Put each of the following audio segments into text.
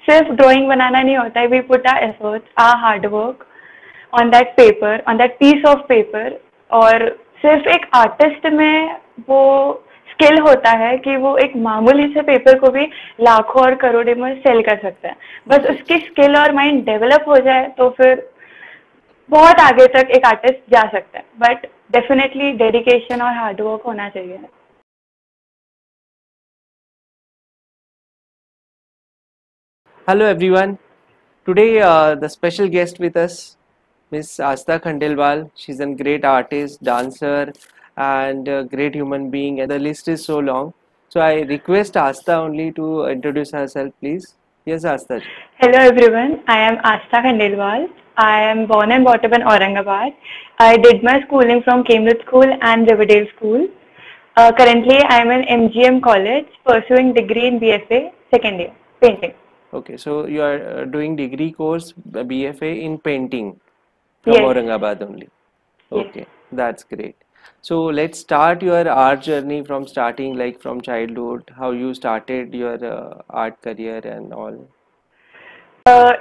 सिर्फ ड्राइंग बनाना नहीं होता है, we put our efforts, our hard work on that paper, on that piece of paper. और सिर्फ एक आर्टिस्ट में वो स्किल होता है कि वो एक मामूली से पेपर को भी लाखों और करोड़ों में सेल कर सकता है। बस उसकी स्किल और माइंड डेवलप हो जाए तो फिर बहुत आगे तक एक आर्टिस्ट जा सकता है, बट डेफिनेटली डेडिकेशन और हार्डवर्क होना चाहिए। Hello everyone. Today the special guest with us, Miss Asta Khandelwal. She's a great artist, dancer, and a great human being. And the list is so long. So I request Asta only to introduce herself, please. Yes, Asta ji. Hello everyone, I am Asta Khandelwal. I am born and brought up in Aurangabad. I did my schooling from Cambridge School and Riverdale School. Currently, I am in MGM College pursuing degree in BFA second year, painting. Okay, so you are doing degree course BFA in painting from Yes, Aurangabad only. yes. Okay, that's great. So let's start your art journey from starting, like from childhood, how you started your art career and all.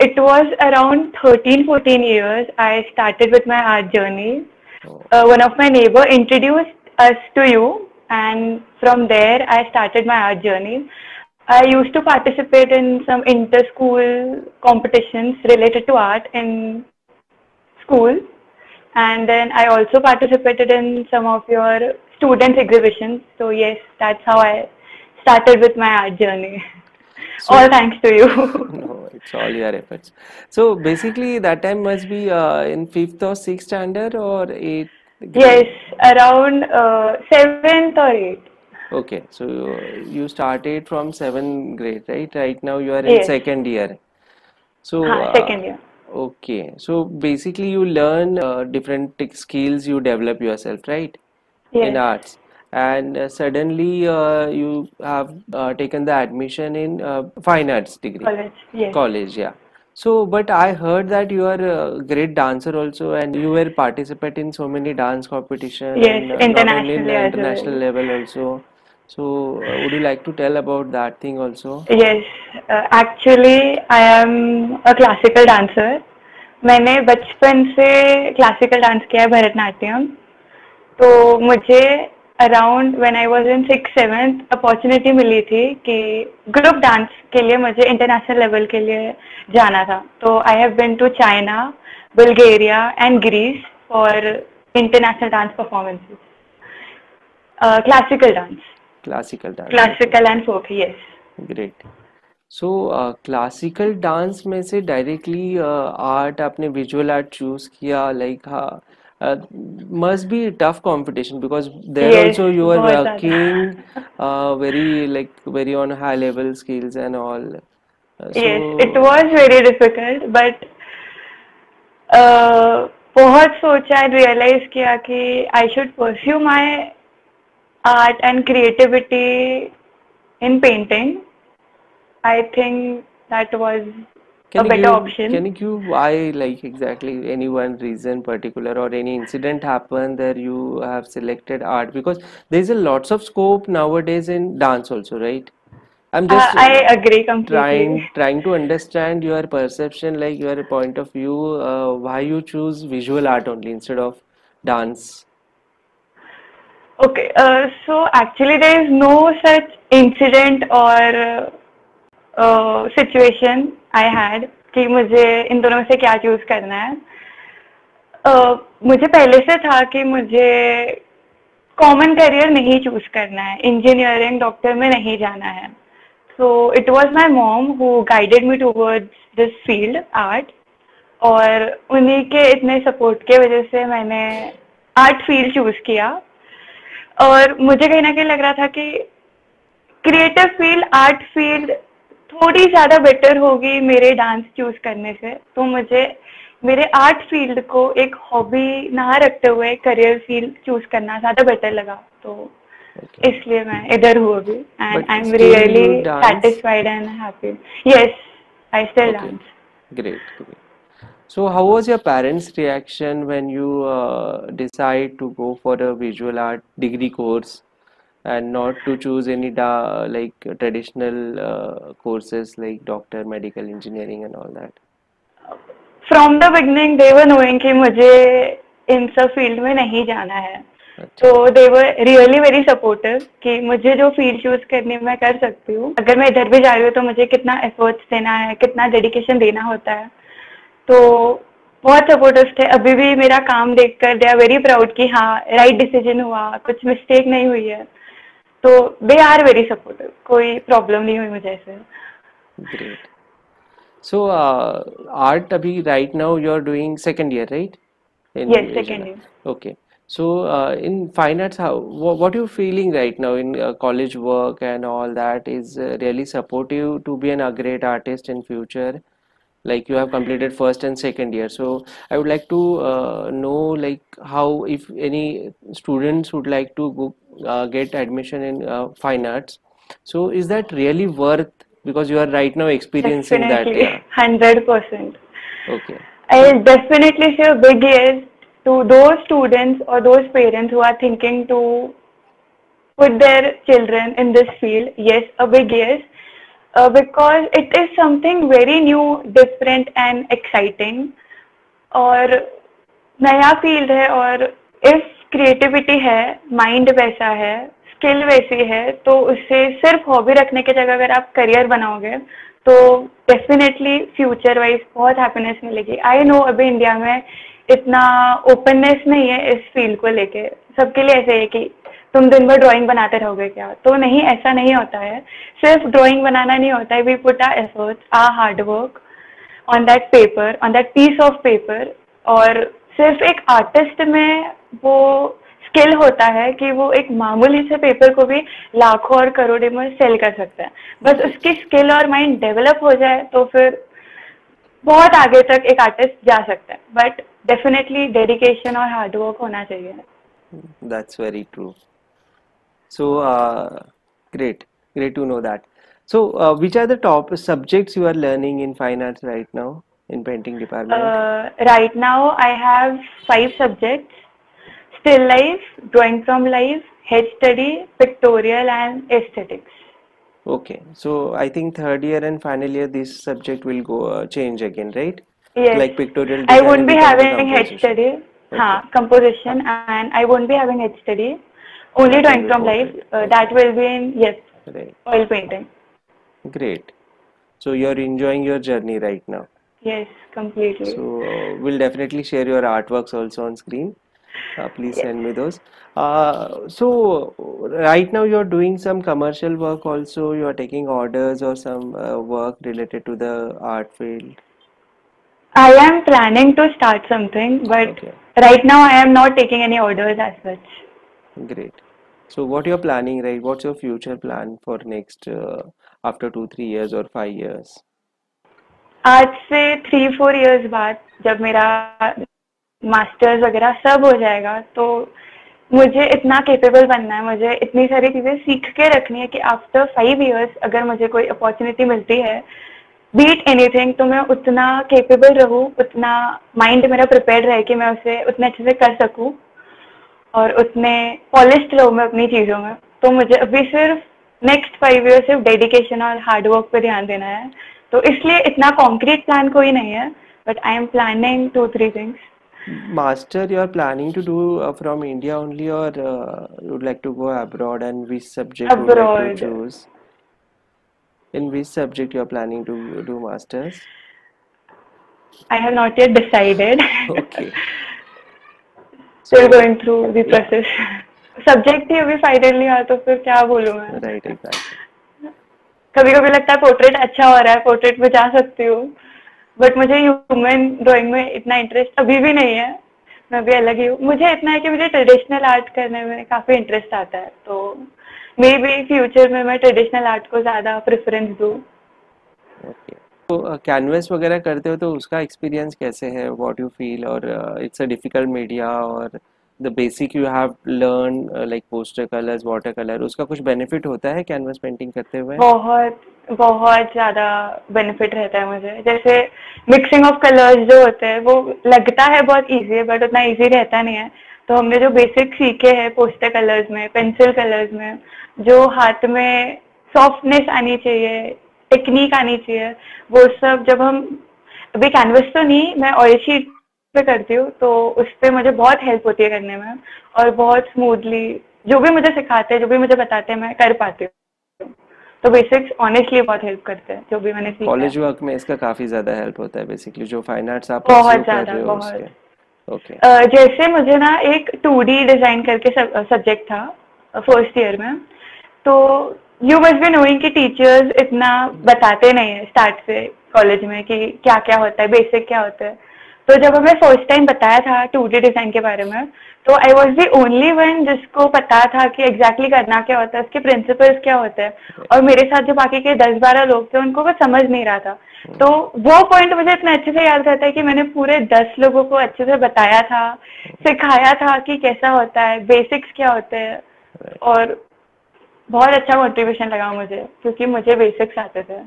It was around 13, 14 years I started with my art journey. Oh, One of my neighbor introduced us to you, and from there I started my art journey. I used to participate in some inter-school competitions related to art in school, and then I also participated in some of your students' exhibitions. So yes, that's how I started with my art journey. All so thanks to you. no, it's all your efforts. So basically, that time must be in fifth or sixth standard or eighth Yes, grade. around seventh or eighth. Okay, so you started from seventh grade, right? Right now you are in Yes, second year. So, second year. okay, so basically you learn different skills you develop yourself, right? In Yes, arts, and suddenly you have taken the admission in fine arts degree college. Yes, college, yeah. So but I heard that you are a great dancer also, and you were participate in so many dance competition, yes, and not only in internationally the as international well. level also. So would you like to tell about that thing also? Yes, actually I am a classical dancer. मैंने बचपन से classical dance किया है, भरतनाट्यम। तो मुझे around when I was in six seventh opportunity मिली थी कि ग्रुप डांस के लिए मुझे इंटरनेशनल लेवल के लिए जाना था। तो I have been to China, Bulgaria and Greece for international dance performances, classical dance, Classical dance, okay, classical and folk, yes. great. So classical dance में से डायरेक्टली आर्ट आपने विजुअल आर्ट चूज किया, like must be tough competition because there yes, also you are बहुत working ज़्यादा। very like very on high level skills and all. So yes, it was very difficult, but बहुत सोचा, realise किया कि I should pursue my art and creativity in painting. I think that was a better can option. you give why, like exactly any one reason particular or any incident happened that you have selected art? Because there's a lots of scope nowadays in dance also, right? I'm just I agree completely. trying to understand your perception, like your point of view, why you choose visual art only instead of dance. Okay, so actually there is no such incident or situation I had कि मुझे इन दोनों में से क्या choose करना है। मुझे पहले से था कि मुझे कॉमन करियर नहीं चूज करना है, इंजीनियरिंग डॉक्टर में नहीं जाना है। So it was my mom who guided me towards this field art, और उन्हीं के इतने सपोर्ट के वजह से मैंने आर्ट फील्ड चूज किया। और मुझे कहीं ना कहीं लग रहा था कि क्रिएटिव फील्ड, आर्ट फील्ड थोड़ी ज़्यादा बेटर होगी मेरे डांस चूज करने से। तो मुझे मेरे आर्ट फील्ड को एक हॉबी ना रखते हुए करियर फील्ड चूज करना ज़्यादा बेटर लगा। तो Okay, इसलिए मैं इधर हूँ अभी, and but I am still really you dance. Satisfied and happy. Yes, I still Okay, dance. great, great. So, how was your parents' reaction when you decide to go for a visual art degree course? and not to choose any like traditional courses like doctor, medical engineering and all that? From the beginning they were knowing कि मुझे इन सब field में नहीं जाना है, तो अच्छा। दे were really very supportive कि मुझे जो फील्ड चूज करनी है मैं कर सकती हूँ। अगर मैं इधर भी जा रही हूँ तो मुझे कितना एफर्ट्स देना है, कितना डेडिकेशन देना होता है, तो बहुत सपोर्टिव थे। अभी भी मेरा काम देखकर दे आर वेरी प्राउड कि हाँ राइट डिसीजन हुआ, कुछ मिस्टेक नहीं हुई है, तो दे आर वेरी सपोर्टिव, कोई प्रॉब्लम नहीं हुई मुझे ऐसे। Great. So, art abhi right now you're doing second year, right? In yes, second year. okay. So, in fine arts, what you feeling right now in college work and all that is really supportive to be a great artist in future? Like you have completed first and second year, so I would like to know like how if any students would like to go get admission in fine arts, so is that really worth, because you are right now experiencing that? Definitely, Yeah. 100%. Okay. I'll definitely say a big yes to those students or those parents who are thinking to put their children in this field. Yes, a big yes, because it is something very new, different and exciting. और नया field है, और if creativity है, mind वैसा है, skill वैसी है, तो उससे सिर्फ हॉबी रखने की जगह अगर आप करियर बनाओगे तो डेफिनेटली फ्यूचर वाइज बहुत हैप्पीनेस मिलेगी। आई नो अभी इंडिया में इतना ओपननेस नहीं है इस फील्ड को लेके, सबके लिए ऐसे है कि तुम दिन भर ड्राइंग बनाते रहोगे क्या, तो नहीं, ऐसा नहीं होता है। सिर्फ ड्राइंग बनाना नहीं होता है, we put our efforts, our hard work on that paper, on that piece of paper. और सिर्फ एक आर्टिस्ट में वो स्किल होता है कि वो एक मामूली से पेपर को भी लाखों और करोड़ों में सेल कर सकता है। बस उसकी स्किल और माइंड डेवलप हो जाए तो फिर बहुत आगे तक एक आर्टिस्ट जा सकता है, बट डेफिनेटली डेडिकेशन और हार्डवर्क होना चाहिए। That's very true. So, great, great to know that. So, which are the top subjects you are learning in fine arts right now in painting department? Right now I have 5 subjects: still life, drawing from life, head study, pictorial and aesthetics. Okay, so I think third year and final year this subject will go change again, right? Yes, Like pictorial I design won't be become the having head composition. study, Okay, composition, and I won't be having head study. Only that will drawing be from life. portrait. That Okay, will be in, yes, right, oil painting. great. So you're enjoying your journey right now. Yes, completely. So we'll definitely share your artworks also on screen. Please Yes. send me those. So right now you're doing some commercial work also. You are taking orders or some work related to the art field. I am planning to start something, but Okay, right now I am not taking any orders as such. great. So what you're planning, right? What's your future plan for next after 2, 3 years or 5 years? आज से 3-4 years बाद जब मेरा masters वगैरह सब हो जाएगा, तो मुझे इतना केपेबल बनना है, मुझे इतनी सारी चीज़ें सीख के रखनी है कि आफ्टर 5 years अगर मुझे कोई अपॉर्चुनिटी मिलती है, बीट एनीथिंग, तो मैं उतना केपेबल रहूँ, उतना माइंड मेरा प्रिपेयर्ड रहे कि मैं उसे उतने अच्छे से कर सकूँ और उतने पॉलिश्ड रहूँ मैं अपनी चीज़ों में। तो मुझे अभी सिर्फ नेक्स्ट 5 years सिर्फ डेडिकेशन और हार्डवर्क पे ध्यान देना है, तो इसलिए इतना कॉन्क्रीट प्लान कोई नहीं है, but I am planning 2-3 things. Master, you are planning to do from India only, or you would like to go abroad, and which subject you would like to Abroad, choose? In which subject you are planning to do masters? I have not yet decided. Okay, Still so going through the yeah, process. Subject ही अभी final नहीं हुआ तो फिर क्या बोलूँ मैं। right, exactly. कभी कभी लगता है पोर्ट्रेट अच्छा हो रहा है, पोर्ट्रेट में जा सकती हूँ, बट मुझे ह्यूमन ड्राइंग में इतना इंटरेस्ट अभी भी नहीं है। मैं भी अलग ही हूँ, मुझे इतना है कि मुझे ट्रेडिशनल आर्ट करने में काफ़ी इंटरेस्ट आता है, तो मे बी फ्यूचर में मैं ट्रेडिशनल आर्ट को ज़्यादा प्रेफरेंस दूँ। Okay. तो कैनवस वगैरह करते हो तो उसका एक्सपीरियंस कैसे है? What you feel? और इट्स अ डिफिकल्ट मीडिया, और the basic you have learn like poster colours, water colour, उसका कुछ बेनिफिट होता है कैनवस पेंटिंग करते हुए? बहुत बहुत ज़्यादा बेनिफिट रहता है मुझे। जैसे मिक्सिंग ऑफ कलर्स जो होते हैं वो लगता है बहुत इजी है, बट उतना इजी रहता नहीं है। तो हमने जो बेसिक सीखे हैं पोस्टर कलर्स में, पेंसिल कलर्स में, जो हाथ में सॉफ्टनेस आनी चाहिए, टेक्निक आनी चाहिए, वो सब जब हम अभी कैनवस तो नहीं, मैं ऑयल शीट पे करती हूँ, तो उस पे मुझे बहुत हेल्प होती है करने में, और बहुत स्मूथली जो भी मुझे सिखाते हैं, जो भी मुझे बताते हैं, मैं कर पाती हूँ। तो बेसिक्स ऑनेस्टली बहुत हेल्प करते हैं जो भी मैंने सीखा है। कॉलेज वर्क में इसका काफ़ी ज़्यादा हेल्प होता है बेसिकली, जो फाइन आर्ट्स आप बहुत परस्यू कर ज्यादा, रहे हो बहुत। उसके। ओके। जैसे मुझे ना एक 2D डिजाइन करके सब्जेक्ट था फर्स्ट ईयर में, तो यू मस्ट बी नोइंग कि टीचर्स इतना बताते नहीं है स्टार्ट से कॉलेज में कि क्या क्या होता है, बेसिक क्या होता है। तो जब हमें फर्स्ट टाइम बताया था 2D डिजाइन के बारे में, तो I was the only one जिसको पता था कि एग्जैक्टली करना क्या होता है, उसके प्रिंसिपल्स क्या होते हैं। और मेरे साथ जो बाकी के 10-12 लोग थे, उनको कुछ समझ नहीं रहा था। तो वो पॉइंट मुझे इतना अच्छे से याद रहता है कि मैंने पूरे 10 लोगों को अच्छे से बताया था, सिखाया था कि कैसा होता है, बेसिक्स क्या होते हैं, और बहुत अच्छा मोटिवेशन लगा मुझे, क्योंकि मुझे बेसिक्स आते थे।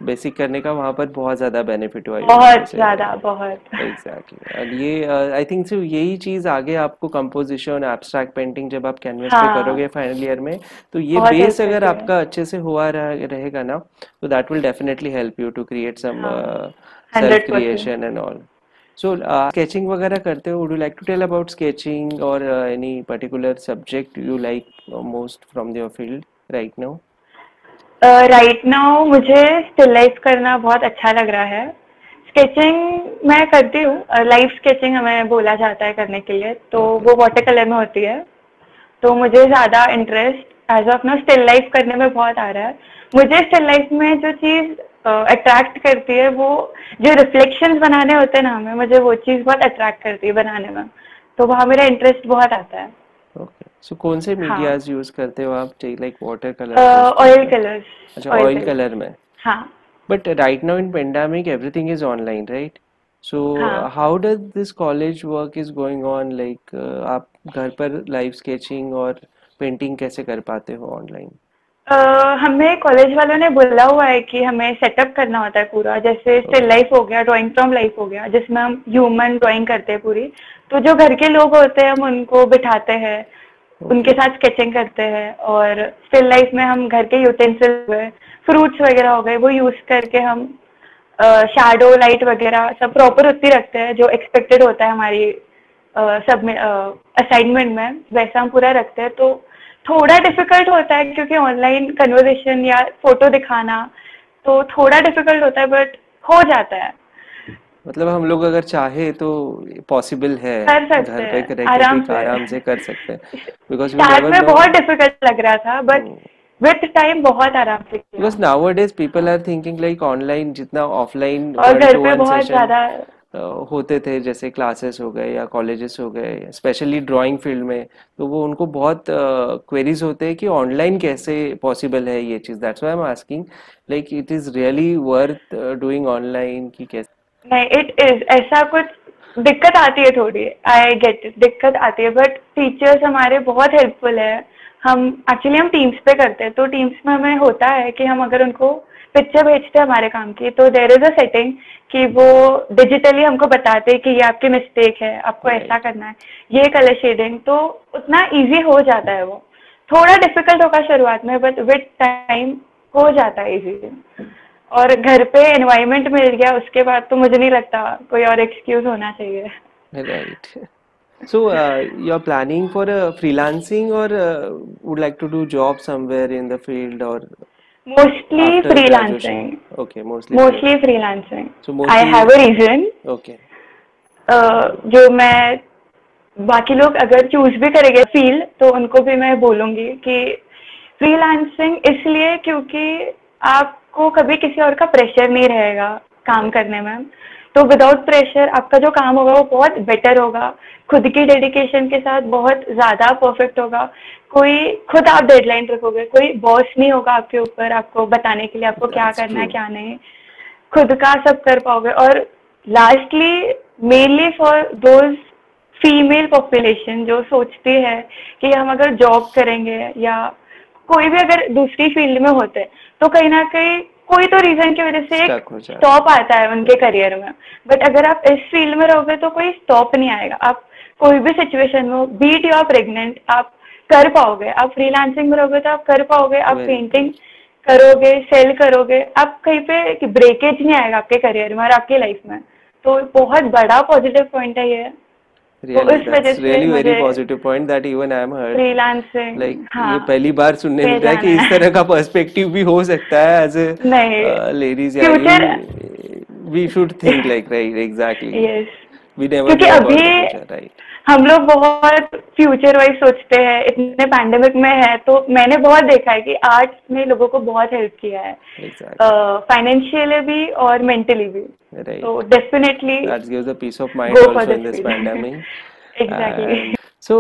बेसिक करने का वहाँ पर बहुत ज़्यादा बेनिफिट हुआ यू मीन टू बहुत से। ज्यादा, बहुत। एग्जैक्टली। एंड ये आई थिंक सो यही चीज़ आगे आपको कंपोजिशन, एब्स्ट्रैक्ट पेंटिंग जब आप कैनवस पे हाँ, करोगे फाइनल ईयर में, तो ये बहुत हेल्प बेस अगर करती है। आपका अच्छे से हुआ रहेगा ना, तो that will definitely help you to create some हाँ, self 100%। Creation and all. So sketching वगैरह करते हो? Would you like to tell about sketching और any particular subject you like most from your field right now? Right now मुझे still life करना बहुत अच्छा लग रहा है। स्केचिंग मैं करती हूँ, लाइव स्केचिंग हमें बोला जाता है करने के लिए, तो ओके। वो वाटर कलर में होती है। तो मुझे ज़्यादा interest as of now still life करने में बहुत आ रहा है। मुझे स्टिल लाइफ में जो चीज़ अट्रैक्ट करती है, वो जो रिफ्लेक्शंस बनाने होते हैं ना हमें, मुझे वो चीज़ बहुत अट्रैक्ट करती है बनाने में। तो वहाँ मेरा इंटरेस्ट बहुत आता है। ओके, सो कौन से हाँ, मीडियाज यूज करते हो आप? Like water colour, poster oil का? कलर्स। अच्छा, ऑयल ऑयल कलर्स। कलर में। हाँ। But right now in pandemic everything is online, right? So हाँ। How does this college work is going on? Like आप घर पर लाइव स्केचिंग और painting कैसे कर पाते हो ऑनलाइन? हमें कॉलेज वालों ने बोला हुआ है कि हमें सेटअप करना होता है पूरा, जैसे स्टिल ओके। लाइफ हो गया, ड्राइंग फ्रॉम लाइफ हो गया, जिसमें हम ह्यूमन ड्राइंग करते हैं पूरी। तो जो घर के लोग होते हैं, हम उनको बिठाते हैं, उनके ओके। साथ स्केचिंग करते हैं। और स्टिल लाइफ में हम घर के यूटेंसिल हो गए, फ्रूट्स वगैरह हो गए, वो यूज करके हम शैडो लाइट वगैरह सब प्रॉपर उतनी रखते हैं जो एक्सपेक्टेड होता है हमारी सब में असाइनमेंट में, वैसा हम पूरा रखते हैं। तो थोड़ा डिफिकल्ट होता है क्योंकि ऑनलाइन कन्वर्सेशन या फोटो दिखाना तो थोड़ा डिफिकल्ट होता है, बट हो जाता है। मतलब हम लोग अगर चाहे तो पॉसिबल है, कर सकते घर पे हैं रह के भी आराम से। आराम से कर सकते हैं, बिकॉज वी स्टार्ट नेवर में नो। बहुत डिफिकल्ट लग रहा था, बट विथ टाइम बहुत आराम से बिकॉज किया। Nowadays people are thinking like online जितना ऑफलाइन और वन घर टू पे वन बहुत सेशन ज्यादा। होते थे, जैसे क्लासेस हो गए या कॉलेजेस हो गए, स्पेशली ड्राइंग फील्ड में, तो वो उनको बहुत क्वेरीज होते हैं कि ऑनलाइन कैसे पॉसिबल है ये चीज़। That's why I am asking, like it is really worth doing online कि कैसे? नहीं, इट इज ऐसा कुछ दिक्कत आती है थोड़ी, आई गेट इट, दिक्कत आती है, बट टीचर्स हमारे बहुत हेल्पफुल है। हम एक्चुअली हम टीम्स पे करते हैं, तो टीम्स में हमें होता है कि हम अगर उनको पिक्चर भेजते हैं हमारे काम की, तो देयर इज अ सेटिंग कि वो डिजिटली हमको बताते हैं कि ये आपकी मिस्टेक है, आपको ऐसा राइट। करना है, ये कलर शेडिंग, तो उतना इजी हो जाता है वो। थोड़ा डिफिकल्ट होगा शुरुआत में, बट विद टाइम हो जाता है इजी। और घर पे एनवायरनमेंट मिल गया उसके बाद तो मुझे नहीं लगता कोई और एक्सक्यूज होना चाहिए। Right. So, you're planning for a freelancing or would like to do job somewhere in the field or mostly after graduation? Freelancing. Okay, mostly mostly freelancing. Freelancing. So I mostly, have a reason. okay, जो मैं बाकी लोग अगर choose भी करेंगे field, तो उनको भी मैं बोलूंगी कि फ्रीलांसिंग इसलिए क्योंकि आपको कभी किसी और का प्रेशर नहीं रहेगा काम right, करने में। तो विदाउट प्रेशर आपका जो काम होगा वो बहुत बेटर होगा, खुद की डेडिकेशन के साथ बहुत ज़्यादा परफेक्ट होगा। कोई खुद आप डेडलाइन रखोगे, कोई बॉस नहीं होगा आपके ऊपर आपको बताने के लिए आपको क्या that's करना है true. क्या नहीं। खुद का सब कर पाओगे। और lastly mainly for those female population जो सोचती है कि हम अगर जॉब करेंगे या कोई भी अगर दूसरी फील्ड में होते हैं, तो कहीं ना कहीं कोई तो रीजन की वजह से एक Stuck हो जाते स्टॉप हैं। आता है उनके करियर में। बट अगर आप इस फील्ड में रहोगे तो कोई स्टॉप नहीं आएगा। आप कोई भी सिचुएशन हो, बीट यू आर प्रेग्नेंट, आप कर पाओगे। आप फ्रीलांसिंग में रहोगे तो आप कर पाओगे, आप Very पेंटिंग good. करोगे, सेल करोगे, आप कहीं पे ब्रेकेज नहीं आएगा आपके करियर में और आपकी लाइफ में। तो बहुत बड़ा पॉजिटिव पॉइंट है ये। तो Really, इस वजह that's से really very मुझे positive point that even I am heard. Like freelancing, ये हाँ, पहली बार सुनने पे मिलता है जाना कि इस है। तरह का पर्सपेक्टिव भी हो सकता है एज नहीं, ए लेडीज या future, we should think like right exactly. Yes, We never क्योंकि know अभी about the future, right? हम लोग बहुत फ्यूचर वाइज सोचते हैं, इतने पैंडेमिक में है तो मैंने बहुत देखा है कि आर्ट ने लोगों को बहुत हेल्प किया है, Exactly. फाइनेंशियली भी और मेंटली भी। तो Right. Definitely That gives a peace of mind go for also in this this field. pandemic. Exactly. And so,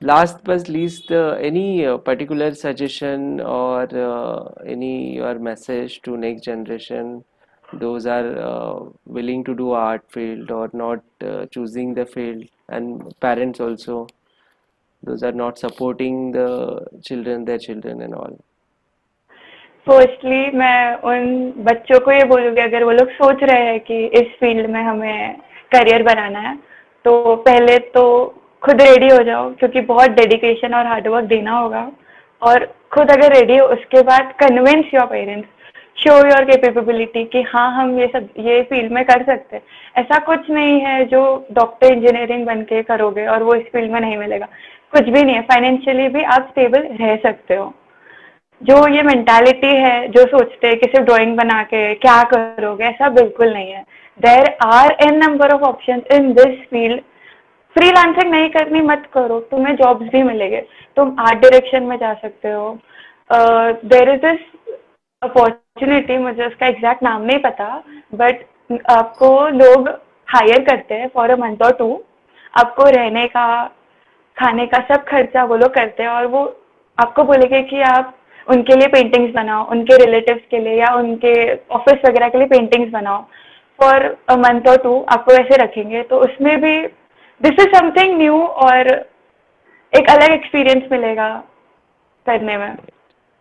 last but least, any particular suggestion or any your message to next generation, those are willing to do art field or not choosing the field, and parents also, those are not supporting their children and all. Firstly मैं उन बच्चों को ये बोलूँगी, अगर वो लोग सोच रहे हैं कि इस फील्ड में हमें करियर बनाना है, तो पहले तो खुद रेडी हो जाओ, क्योंकि बहुत डेडिकेशन और हार्डवर्क देना होगा। और खुद अगर रेडी हो, उसके बाद convince your parents, show your capability कि हाँ हम ये फील्ड में कर सकते हैं। ऐसा कुछ नहीं है जो डॉक्टर इंजीनियरिंग बन के करोगे और वो इस फील्ड में नहीं मिलेगा, कुछ भी नहीं है। फाइनेंशियली भी आप स्टेबल रह सकते हो। जो ये मेंटालिटी है, जो सोचते हैं कि सिर्फ ड्राइंग बना के क्या करोगे, ऐसा बिल्कुल नहीं है। There are an number of options in this field. Freelancing नहीं करनी मत करो, तुम्हें जॉब्स भी मिलेंगे, तुम आर्ट डायरेक्शन में जा सकते हो। देयर इज दिस अपॉर्चुनिटी, मुझे उसका एग्जैक्ट नाम नहीं पता, बट आपको लोग हायर करते हैं फॉर अ मंथ और टू। आपको रहने का, खाने का सब खर्चा वो लोग करते हैं, और वो आपको बोलेंगे कि आप उनके लिए पेंटिंग्स बनाओ, उनके रिलेटिव्स के लिए या उनके ऑफिस वगैरह के लिए पेंटिंग्स बनाओ फॉर अ मंथ और टू। आपको ऐसे रखेंगे, तो उसमें भी दिस इज समथिंग न्यू और एक अलग एक्सपीरियंस मिलेगा करने में।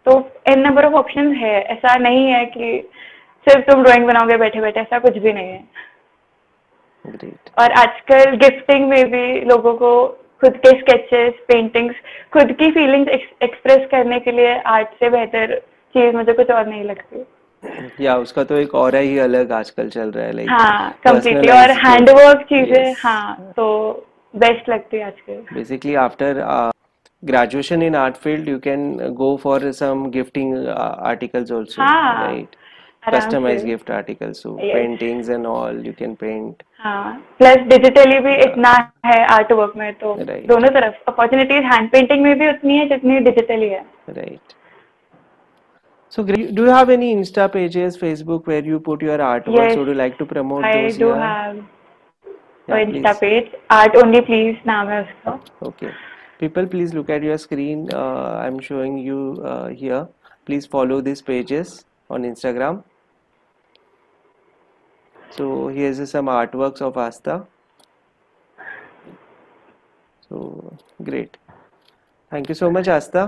तो एन नंबर ऑफ ऑप्शन है, ऐसा नहीं है कि सिर्फ तुम ड्राइंग बनाओगे बैठे बैठे, ऐसा कुछ भी नहीं है। Great. और आजकल गिफ्टिंग में भी लोगों को खुद के स्केचेस, पेंटिंग्स, खुद की फीलिंग्स एक्सप्रेस करने के लिए आर्ट से बेहतर चीज मुझे कुछ और नहीं लगती। या उसका तो एक और ही अलग आजकल चल रहा है, लाइक हाँ, कम्प्लीटली। और personalized gift. हैंडवर्क चीजें, Yes. हाँ, तो बेस्ट लगती है आजकल। Basically, after graduation in art field, you can go for some gifting articles also, हाँ, right? आराम से। Customized gift articles, so yes, paintings and all you can paint, हाँ, प्लस डिजिटली भी इतना है आर्ट वर्क में, तो right, दोनों तरफ अपॉर्चुनिटीज हैंड पेंटिंग में भी उतनी है जितनी डिजिटली है। right. So, do you have any Insta pages, Facebook, where you put your artworks? Yes, Would you like to promote I those do here? Have Yeah, Insta please. Page, art only please नाम है उसका। Okay. People, please look at your screen. I'm showing you here. Please follow these pages on Instagram. So here's some artworks of Asta. So great. Thank you so much, Asta.